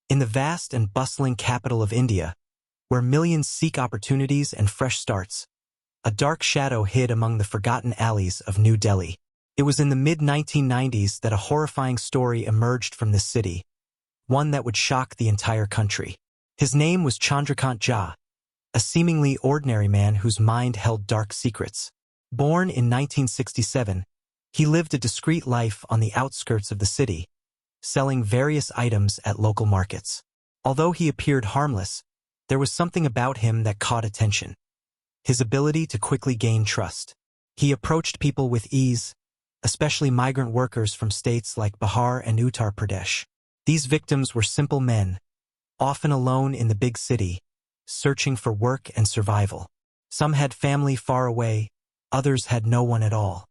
In the vast and bustling capital of India, where millions seek opportunities and fresh starts, a dark shadow hid among the forgotten alleys of New Delhi. It was in the mid-1990s that a horrifying story emerged from this city, one that would shock the entire country. His name was Chandrakant Jha, a seemingly ordinary man whose mind held dark secrets. Born in 1967, he lived a discreet life on the outskirts of the city, selling various items at local markets. Although he appeared harmless, there was something about him that caught attention: his ability to quickly gain trust. He approached people with ease, especially migrant workers from states like Bihar and Uttar Pradesh. These victims were simple men, often alone in the big city, searching for work and survival. Some had family far away, others had no one at all.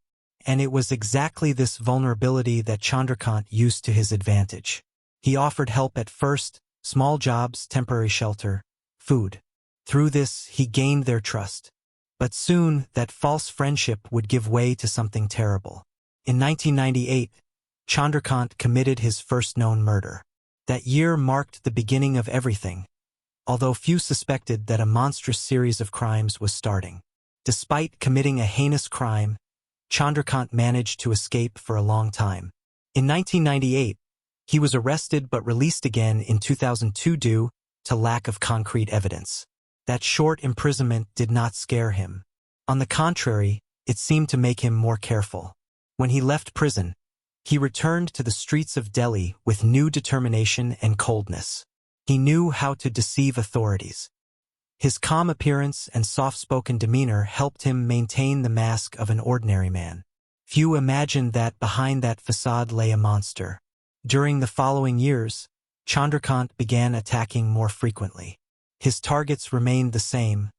And it was exactly this vulnerability that Chandrakant used to his advantage. He offered help at first: small jobs, temporary shelter, food. Through this, he gained their trust. But soon, that false friendship would give way to something terrible. In 1998, Chandrakant committed his first known murder. That year marked the beginning of everything, although few suspected that a monstrous series of crimes was starting. Despite committing a heinous crime, Chandrakant managed to escape for a long time. In 1998, he was arrested but released again in 2002 due to lack of concrete evidence. That short imprisonment did not scare him. On the contrary, it seemed to make him more careful. When he left prison, he returned to the streets of Delhi with new determination and coldness. He knew how to deceive authorities. His calm appearance and soft-spoken demeanor helped him maintain the mask of an ordinary man. Few imagined that behind that facade lay a monster. During the following years, Chandrakant began attacking more frequently. His targets remained the same: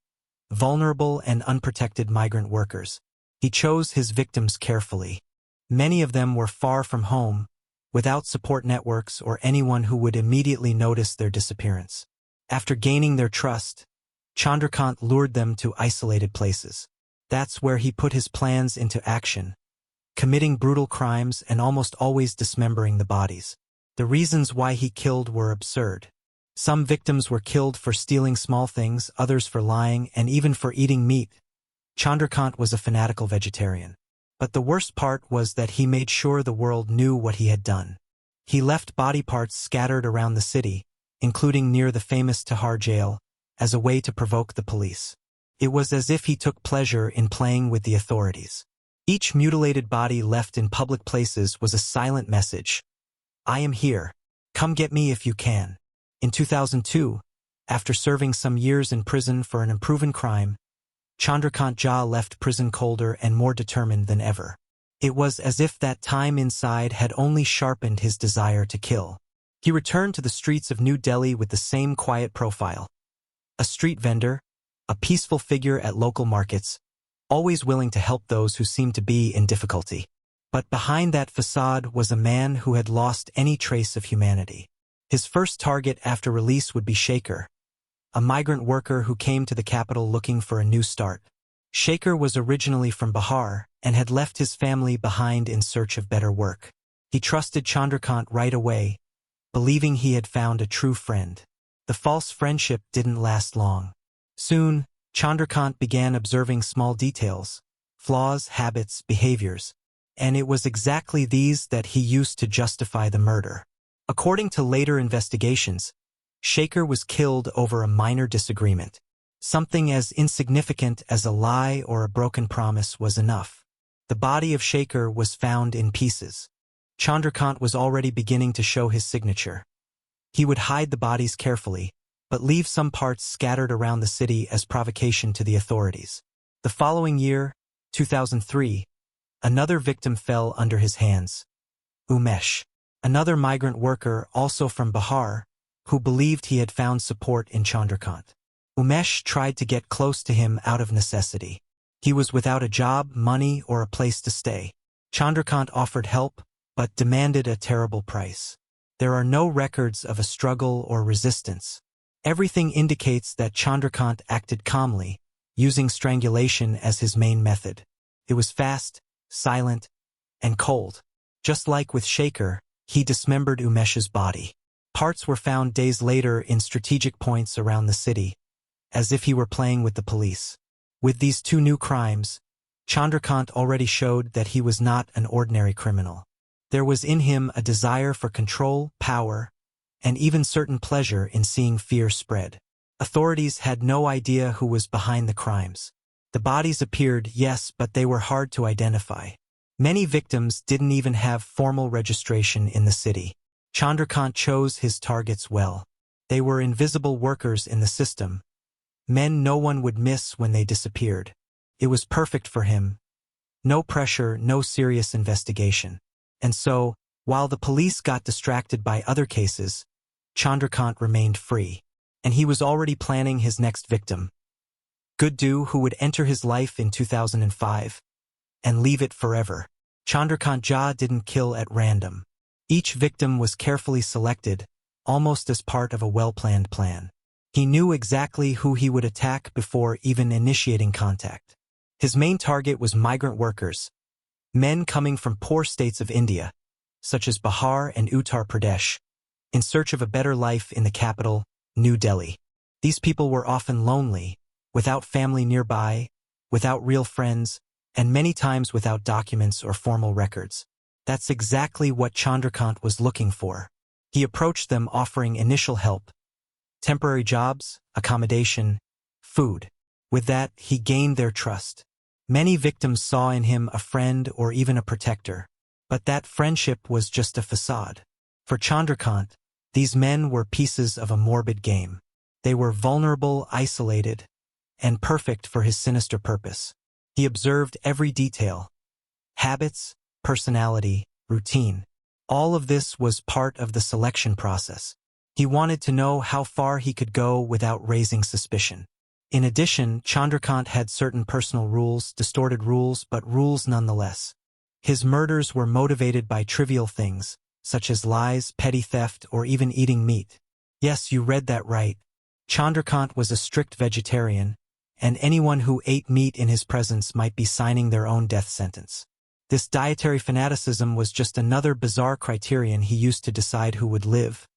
vulnerable and unprotected migrant workers. He chose his victims carefully. Many of them were far from home, without support networks or anyone who would immediately notice their disappearance. After gaining their trust, Chandrakant lured them to isolated places. That's where he put his plans into action, committing brutal crimes and almost always dismembering the bodies. The reasons why he killed were absurd. Some victims were killed for stealing small things, others for lying, and even for eating meat. Chandrakant was a fanatical vegetarian. But the worst part was that he made sure the world knew what he had done. He left body parts scattered around the city, including near the famous Tihar jail, as a way to provoke the police. It was as if he took pleasure in playing with the authorities. Each mutilated body left in public places was a silent message: "I am here. Come get me if you can." In 2002, after serving some years in prison for an unproven crime, Chandrakant Jha left prison colder and more determined than ever. It was as if that time inside had only sharpened his desire to kill. He returned to the streets of New Delhi with the same quiet profile: a street vendor, a peaceful figure at local markets, always willing to help those who seemed to be in difficulty. But behind that facade was a man who had lost any trace of humanity. His first target after release would be Shaker, a migrant worker who came to the capital looking for a new start. Shaker was originally from Bihar and had left his family behind in search of better work. He trusted Chandrakant right away, believing he had found a true friend. The false friendship didn't last long. Soon, Chandrakant began observing small details: flaws, habits, behaviors, and it was exactly these that he used to justify the murder. According to later investigations, Shaker was killed over a minor disagreement. Something as insignificant as a lie or a broken promise was enough. The body of Shaker was found in pieces. Chandrakant was already beginning to show his signature. He would hide the bodies carefully, but leave some parts scattered around the city as provocation to the authorities. The following year, 2003, another victim fell under his hands: Umesh, another migrant worker also from Bihar, who believed he had found support in Chandrakant. Umesh tried to get close to him out of necessity. He was without a job, money, or a place to stay. Chandrakant offered help, but demanded a terrible price. There are no records of a struggle or resistance. Everything indicates that Chandrakant acted calmly, using strangulation as his main method. It was fast, silent, and cold. Just like with Shaker, he dismembered Umesh's body. Parts were found days later in strategic points around the city, as if he were playing with the police. With these two new crimes, Chandrakant already showed that he was not an ordinary criminal. There was in him a desire for control, power, and even certain pleasure in seeing fear spread. Authorities had no idea who was behind the crimes. The bodies appeared, yes, but they were hard to identify. Many victims didn't even have formal registration in the city. Chandrakant chose his targets well. They were invisible workers in the system, men no one would miss when they disappeared. It was perfect for him. No pressure, no serious investigation. And so, while the police got distracted by other cases, Chandrakant remained free. And he was already planning his next victim. Guddu, who would enter his life in 2005 and leave it forever. Chandrakant Jha didn't kill at random. Each victim was carefully selected, almost as part of a well-planned plan. He knew exactly who he would attack before even initiating contact. His main target was migrant workers, men coming from poor states of India, such as Bihar and Uttar Pradesh, in search of a better life in the capital, New Delhi. These people were often lonely, without family nearby, without real friends, and many times without documents or formal records. That's exactly what Chandrakant was looking for. He approached them offering initial help, temporary jobs, accommodation, food. With that, he gained their trust. Many victims saw in him a friend or even a protector. But that friendship was just a facade. For Chandrakant, these men were pieces of a morbid game. They were vulnerable, isolated, and perfect for his sinister purpose. He observed every detail. Habits, personality, routine. All of this was part of the selection process. He wanted to know how far he could go without raising suspicion. In addition, Chandrakant had certain personal rules, distorted rules, but rules nonetheless. His murders were motivated by trivial things, such as lies, petty theft, or even eating meat. Yes, you read that right. Chandrakant was a strict vegetarian, and anyone who ate meat in his presence might be signing their own death sentence. This dietary fanaticism was just another bizarre criterion he used to decide who would live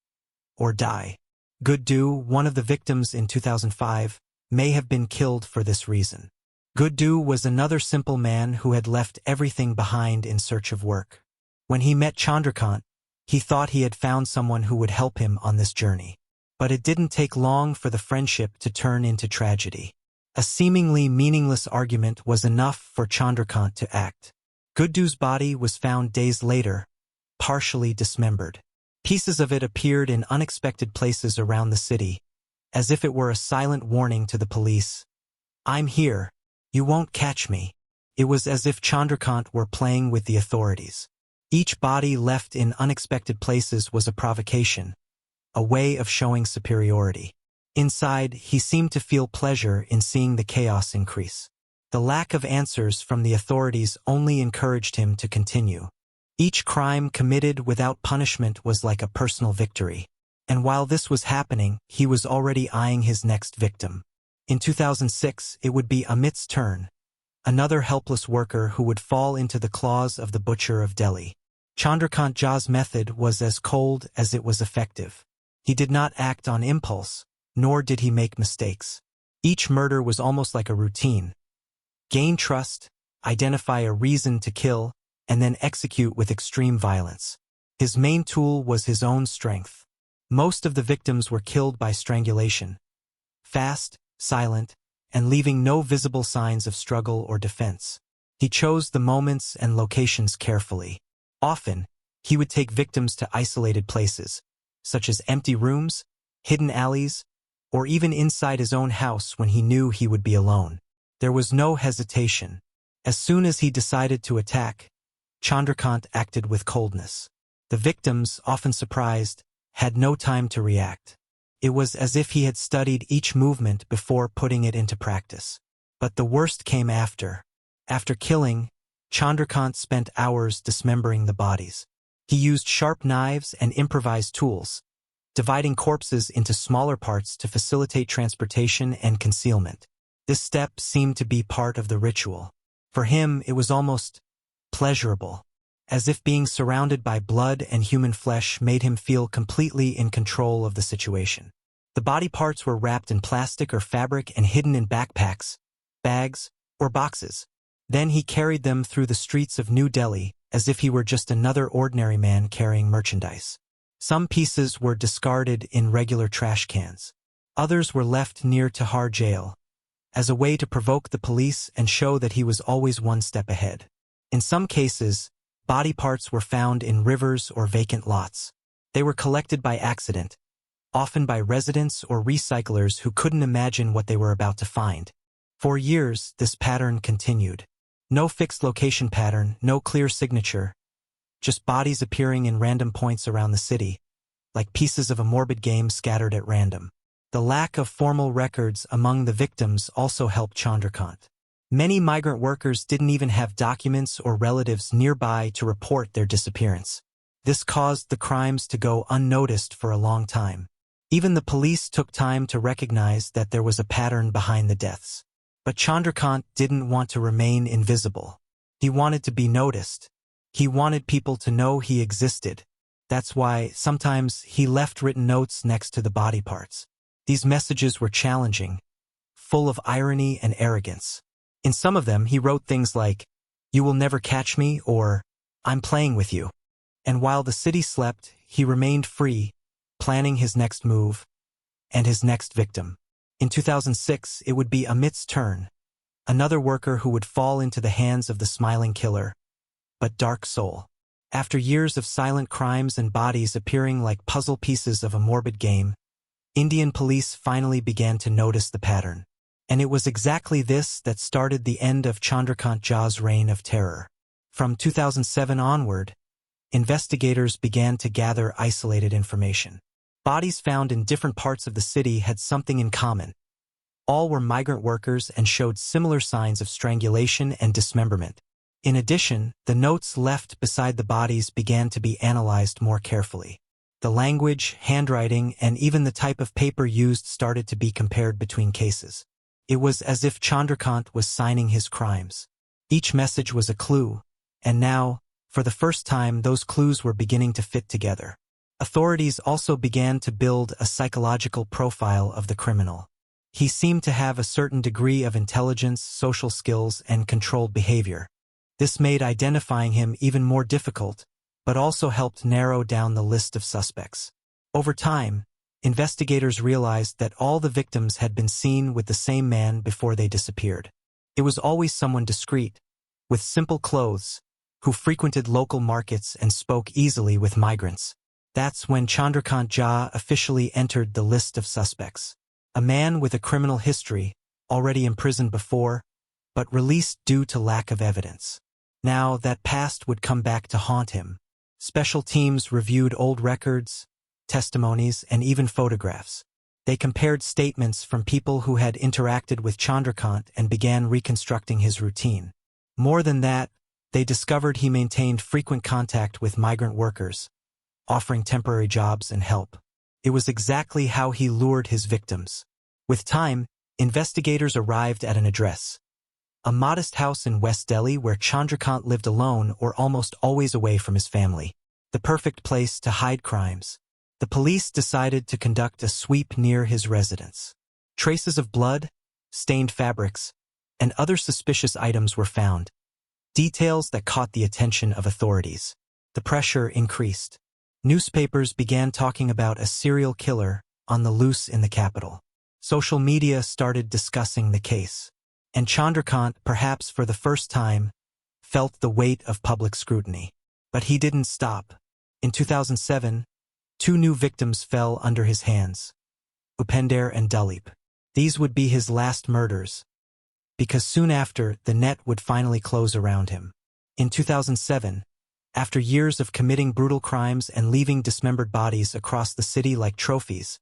or die. Guddu, one of the victims in 2005, may have been killed for this reason. Guddu was another simple man who had left everything behind in search of work. When he met Chandrakant, he thought he had found someone who would help him on this journey. But it didn't take long for the friendship to turn into tragedy. A seemingly meaningless argument was enough for Chandrakant to act. Guddu's body was found days later, partially dismembered. Pieces of it appeared in unexpected places around the city, as if it were a silent warning to the police. I'm here. You won't catch me. It was as if Chandrakant were playing with the authorities. Each body left in unexpected places was a provocation, a way of showing superiority. Inside, he seemed to feel pleasure in seeing the chaos increase. The lack of answers from the authorities only encouraged him to continue. Each crime committed without punishment was like a personal victory. And while this was happening, he was already eyeing his next victim. In 2006, it would be Amit's turn, another helpless worker who would fall into the claws of the butcher of Delhi. Chandrakant Jha's method was as cold as it was effective. He did not act on impulse, nor did he make mistakes. Each murder was almost like a routine. Gain trust, identify a reason to kill, and then execute with extreme violence. His main tool was his own strength. Most of the victims were killed by strangulation. Fast, silent, and leaving no visible signs of struggle or defense. He chose the moments and locations carefully. Often, he would take victims to isolated places, such as empty rooms, hidden alleys, or even inside his own house when he knew he would be alone. There was no hesitation. As soon as he decided to attack, Chandrakant acted with coldness. The victims, often surprised, had no time to react. It was as if he had studied each movement before putting it into practice. But the worst came after. After killing, Chandrakant spent hours dismembering the bodies. He used sharp knives and improvised tools, dividing corpses into smaller parts to facilitate transportation and concealment. This step seemed to be part of the ritual. For him, it was almost pleasurable. as if being surrounded by blood and human flesh made him feel completely in control of the situation. The body parts were wrapped in plastic or fabric and hidden in backpacks, bags, or boxes. Then he carried them through the streets of New Delhi as if he were just another ordinary man carrying merchandise. Some pieces were discarded in regular trash cans. Others were left near Tihar jail, as a way to provoke the police and show that he was always one step ahead. In some cases, body parts were found in rivers or vacant lots. They were collected by accident, often by residents or recyclers who couldn't imagine what they were about to find. For years, this pattern continued. No fixed location pattern, no clear signature, just bodies appearing in random points around the city, like pieces of a morbid game scattered at random. The lack of formal records among the victims also helped Chandrakant. Many migrant workers didn't even have documents or relatives nearby to report their disappearance. This caused the crimes to go unnoticed for a long time. Even the police took time to recognize that there was a pattern behind the deaths. But Chandrakant didn't want to remain invisible. He wanted to be noticed. He wanted people to know he existed. That's why sometimes he left written notes next to the body parts. These messages were challenging, full of irony and arrogance. In some of them, he wrote things like, "You will never catch me," or "I'm playing with you." And while the city slept, he remained free, planning his next move and his next victim. In 2006, it would be Amit's turn, another worker who would fall into the hands of the smiling killer, but dark soul. After years of silent crimes and bodies appearing like puzzle pieces of a morbid game, Indian police finally began to notice the pattern. And it was exactly this that started the end of Chandrakant Jha's reign of terror. From 2007 onward, investigators began to gather isolated information. Bodies found in different parts of the city had something in common. All were migrant workers and showed similar signs of strangulation and dismemberment. In addition, the notes left beside the bodies began to be analyzed more carefully. The language, handwriting, and even the type of paper used started to be compared between cases. It was as if Chandrakant was signing his crimes. Each message was a clue, and now, for the first time, those clues were beginning to fit together. Authorities also began to build a psychological profile of the criminal. He seemed to have a certain degree of intelligence, social skills, and controlled behavior. This made identifying him even more difficult, but also helped narrow down the list of suspects. Over time, investigators realized that all the victims had been seen with the same man before they disappeared. It was always someone discreet, with simple clothes, who frequented local markets and spoke easily with migrants. That's when Chandrakant Jha officially entered the list of suspects. A man with a criminal history, already imprisoned before, but released due to lack of evidence. Now that past would come back to haunt him. Special teams reviewed old records, testimonies, and even photographs. They compared statements from people who had interacted with Chandrakant and began reconstructing his routine. More than that, they discovered he maintained frequent contact with migrant workers, offering temporary jobs and help. It was exactly how he lured his victims. With time, investigators arrived at an address. A modest house in West Delhi where Chandrakant lived alone or almost always away from his family. The perfect place to hide crimes. The police decided to conduct a sweep near his residence. Traces of blood, stained fabrics, and other suspicious items were found. Details that caught the attention of authorities. The pressure increased. Newspapers began talking about a serial killer on the loose in the capital. Social media started discussing the case. And Chandrakant, perhaps for the first time, felt the weight of public scrutiny. But he didn't stop. In 2007, 2 new victims fell under his hands, Upender and Dalip. These would be his last murders, because soon after, the net would finally close around him. In 2007, after years of committing brutal crimes and leaving dismembered bodies across the city like trophies,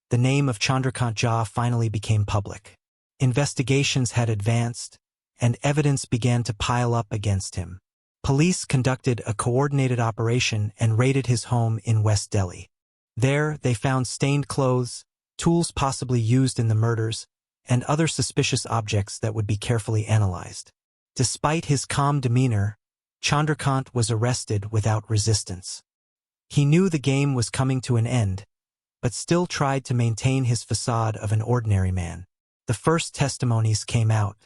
the name of Chandrakant Jha finally became public. Investigations had advanced, and evidence began to pile up against him. Police conducted a coordinated operation and raided his home in West Delhi. There, they found stained clothes, tools possibly used in the murders, and other suspicious objects that would be carefully analyzed. Despite his calm demeanor, Chandrakant was arrested without resistance. He knew the game was coming to an end, but still tried to maintain his facade of an ordinary man. The first testimonies came out.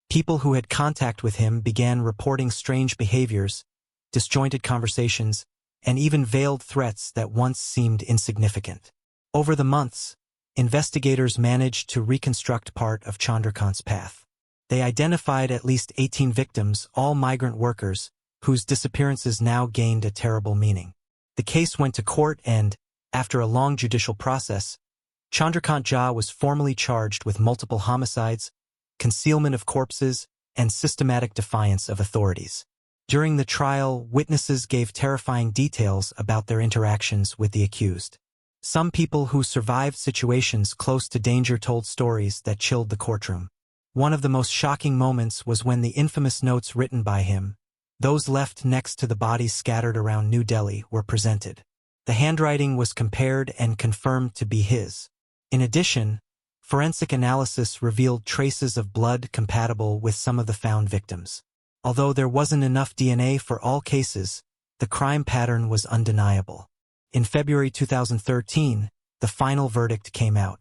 People who had contact with him began reporting strange behaviors, disjointed conversations, and even veiled threats that once seemed insignificant. Over the months, investigators managed to reconstruct part of Chandrakant's path. They identified at least 18 victims, all migrant workers, whose disappearances now gained a terrible meaning. The case went to court and, after a long judicial process, Chandrakant Jha was formally charged with multiple homicides, concealment of corpses, and systematic defiance of authorities. During the trial, witnesses gave terrifying details about their interactions with the accused. Some people who survived situations close to danger told stories that chilled the courtroom. One of the most shocking moments was when the infamous notes written by him, those left next to the bodies scattered around New Delhi, were presented. The handwriting was compared and confirmed to be his. In addition, forensic analysis revealed traces of blood compatible with some of the found victims. Although there wasn't enough DNA for all cases, the crime pattern was undeniable. In February 2013, the final verdict came out.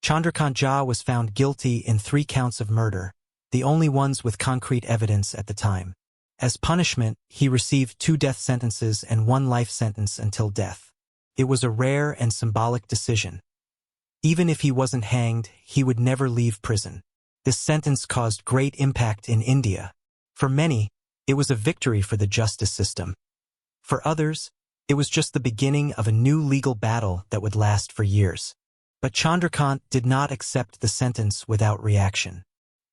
Chandrakant Jha was found guilty in 3 counts of murder, the only ones with concrete evidence at the time. As punishment, he received 2 death sentences and 1 life sentence until death. It was a rare and symbolic decision. Even if he wasn't hanged, he would never leave prison. This sentence caused great impact in India. For many, it was a victory for the justice system. For others, it was just the beginning of a new legal battle that would last for years. But Chandrakant did not accept the sentence without reaction.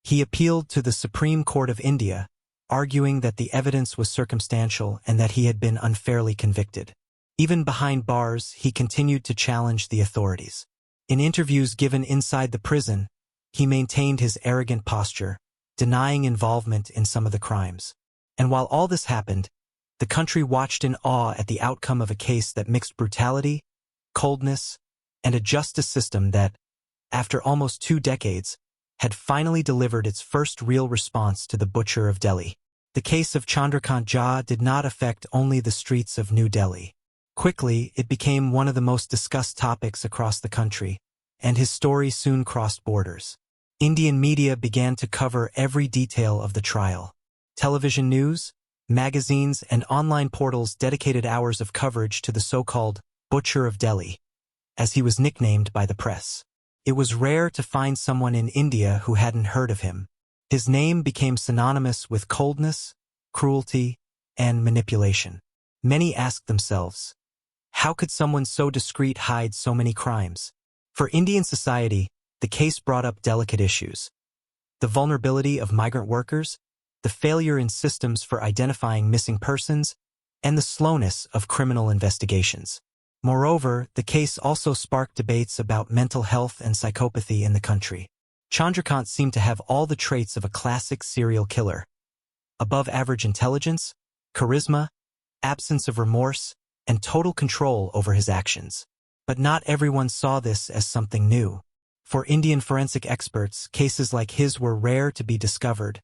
He appealed to the Supreme Court of India, arguing that the evidence was circumstantial and that he had been unfairly convicted. Even behind bars, he continued to challenge the authorities. In interviews given inside the prison, he maintained his arrogant posture, denying involvement in some of the crimes. And while all this happened, the country watched in awe at the outcome of a case that mixed brutality, coldness, and a justice system that, after almost 2 decades, had finally delivered its first real response to the butcher of Delhi. The case of Chandrakant Jha did not affect only the streets of New Delhi. Quickly, it became one of the most discussed topics across the country, and his story soon crossed borders. Indian media began to cover every detail of the trial. Television news, magazines, and online portals dedicated hours of coverage to the so-called Butcher of Delhi, as he was nicknamed by the press. It was rare to find someone in India who hadn't heard of him. His name became synonymous with coldness, cruelty, and manipulation. Many asked themselves, how could someone so discreet hide so many crimes? For Indian society, the case brought up delicate issues. The vulnerability of migrant workers, the failure in systems for identifying missing persons, and the slowness of criminal investigations. Moreover, the case also sparked debates about mental health and psychopathy in the country. Chandrakant seemed to have all the traits of a classic serial killer. Above-average intelligence, charisma, absence of remorse, and total control over his actions. But not everyone saw this as something new. For Indian forensic experts, cases like his were rare to be discovered,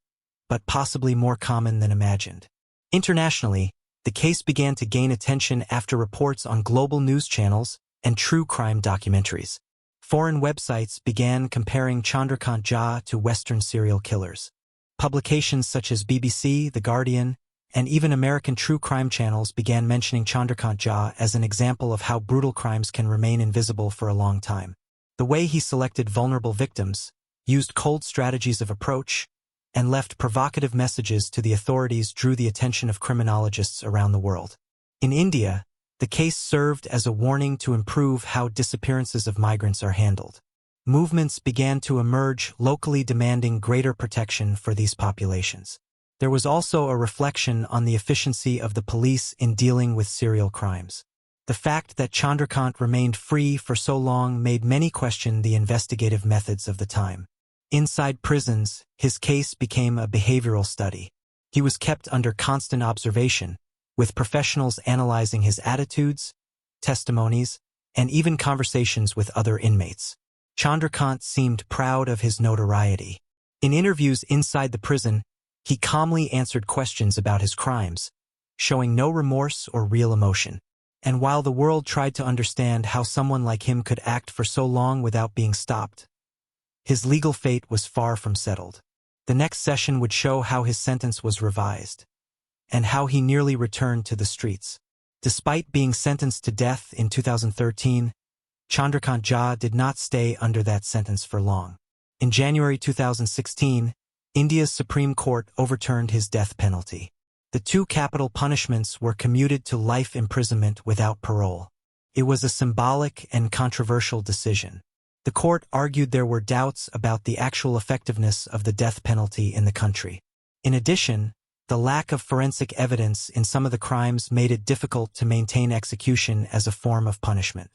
but possibly more common than imagined. Internationally, the case began to gain attention after reports on global news channels and true crime documentaries. Foreign websites began comparing Chandrakant Jha to Western serial killers. Publications such as BBC, The Guardian, and even American true crime channels began mentioning Chandrakant Jha as an example of how brutal crimes can remain invisible for a long time. The way he selected vulnerable victims, used cold strategies of approach, and left provocative messages to the authorities drew the attention of criminologists around the world. In India, the case served as a warning to improve how disappearances of migrants are handled. Movements began to emerge locally demanding greater protection for these populations. There was also a reflection on the efficiency of the police in dealing with serial crimes. The fact that Chandrakant remained free for so long made many question the investigative methods of the time. Inside prisons, his case became a behavioral study. He was kept under constant observation, with professionals analyzing his attitudes, testimonies, and even conversations with other inmates. Chandrakant seemed proud of his notoriety. In interviews inside the prison, he calmly answered questions about his crimes, showing no remorse or real emotion. And while the world tried to understand how someone like him could act for so long without being stopped, his legal fate was far from settled. The next session would show how his sentence was revised, and how he nearly returned to the streets. Despite being sentenced to death in 2013, Chandrakant Jha did not stay under that sentence for long. In January 2016, India's Supreme Court overturned his death penalty. The two capital punishments were commuted to life imprisonment without parole. It was a symbolic and controversial decision. The court argued there were doubts about the actual effectiveness of the death penalty in the country. In addition, the lack of forensic evidence in some of the crimes made it difficult to maintain execution as a form of punishment.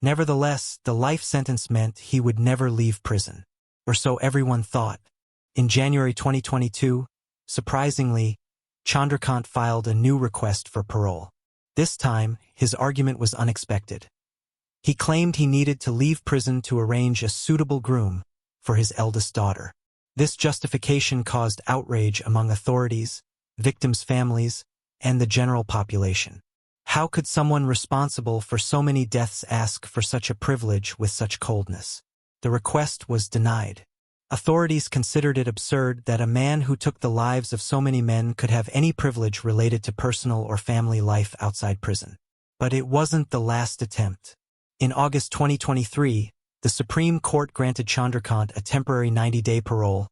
Nevertheless, the life sentence meant he would never leave prison. Or so everyone thought. In January 2022, surprisingly, Chandrakant filed a new request for parole. This time, his argument was unexpected. He claimed he needed to leave prison to arrange a suitable groom for his eldest daughter. This justification caused outrage among authorities, victims' families, and the general population. How could someone responsible for so many deaths ask for such a privilege with such coldness? The request was denied. Authorities considered it absurd that a man who took the lives of so many men could have any privilege related to personal or family life outside prison. But it wasn't the last attempt. In August 2023, the Supreme Court granted Chandrakant a temporary 90-day parole,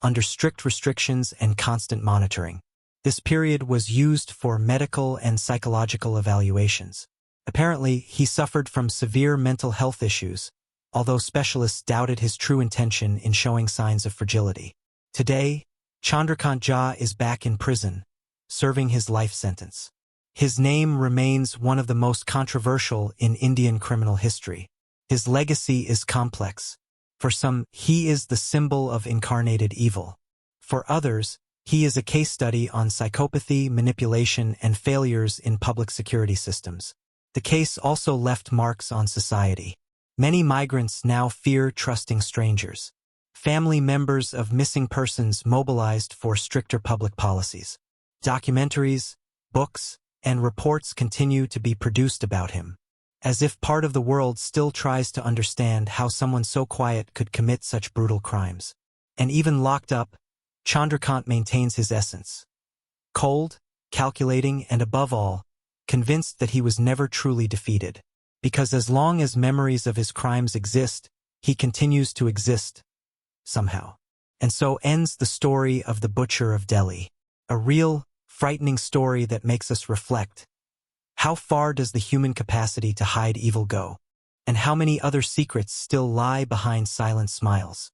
under strict restrictions and constant monitoring. This period was used for medical and psychological evaluations. Apparently, he suffered from severe mental health issues, although specialists doubted his true intention in showing signs of fragility. Today, Chandrakant Jha is back in prison, serving his life sentence. His name remains one of the most controversial in Indian criminal history. His legacy is complex. For some, he is the symbol of incarnated evil. For others, he is a case study on psychopathy, manipulation, and failures in public security systems. The case also left marks on society. Many migrants now fear trusting strangers. Family members of missing persons mobilized for stricter public policies. Documentaries, books, and reports continue to be produced about him, as if part of the world still tries to understand how someone so quiet could commit such brutal crimes. And even locked up, Chandrakant maintains his essence. Cold, calculating, and above all, convinced that he was never truly defeated. Because as long as memories of his crimes exist, he continues to exist, somehow. And so ends the story of the Butcher of Delhi. A real, frightening story that makes us reflect. How far does the human capacity to hide evil go? And how many other secrets still lie behind silent smiles?